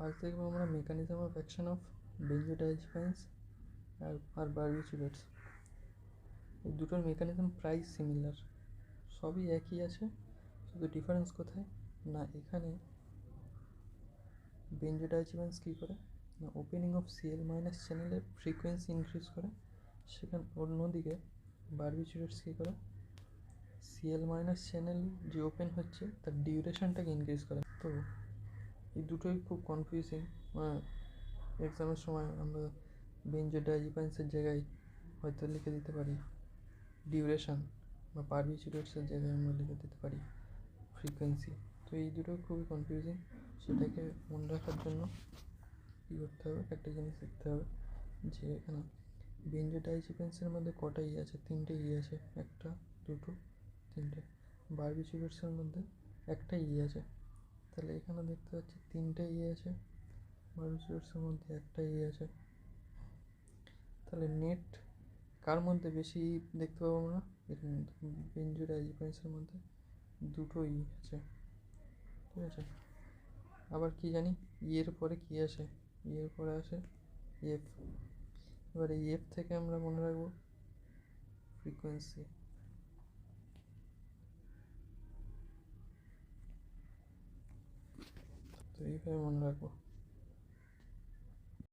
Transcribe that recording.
আজ দেখবো আমরা মেকানিজম অফ অ্যাকশন অফ বেঞ্জোডাইজিপাইনস আর বারবিচুরেটস। এই দুটোর মেকানিজম প্রায় সিমিলার, সবই একই আছে, শুধু ডিফারেন্স কোথায় না এখানে বেঞ্জোডাইজিপাইনস কী করে না ওপেনিং অফ সিএল মাইনাস চ্যানেলের ফ্রিকোয়েন্সি ইনক্রিজ করে, সেখানে অন্যদিকে বারবিচুরেটস কী করে সিএল মাইনাস চ্যানেল যে ওপেন হচ্ছে তার ডিউরেশনটাকে ইনক্রিজ করে। তো এই দুটোই খুব কনফিউজিং। এক্সামের সময় আমরা বেঞ্জোডাইজিপাইনসের জায়গায় হয়তো লিখে দিতে পারি ডিউরেশন, বা বারবিচুরেটসের জায়গায় আমরা লিখে দিতে পারি ফ্রিকোয়েন্সি। তো এই দুটো খুবই কনফিউজিং, সেটাকে মনে রাখার জন্য কী করতে হবে, একটা জিনিস দেখতে হবে যে এখানে বেঞ্জোডাইজিপাইনসের মধ্যে কটা ই আছে, তিনটে ই আছে, একটা দুটো তিনটে। বারবিচুরেটসের মধ্যে একটা ই আছে, তাহলে এখানে দেখতে পাচ্ছি তিনটে ই আছে, বারবিচুরেটসের মধ্যে একটা ই আছে, তাহলে নেট কার মধ্যে বেশি দেখতে পাবো আমরা, এর মধ্যে বেঞ্জোডাইজিপাইনসের মধ্যে দুটো ই আছে, ঠিক আছে। আবার কি জানি ইয়ের পরে কি আসে, ইয়ের পরে আসে এফ। এবার এই এফ থেকে আমরা মনে রাখবো ফ্রিকোয়েন্সি। তো এইভাবে মনে রাখবো।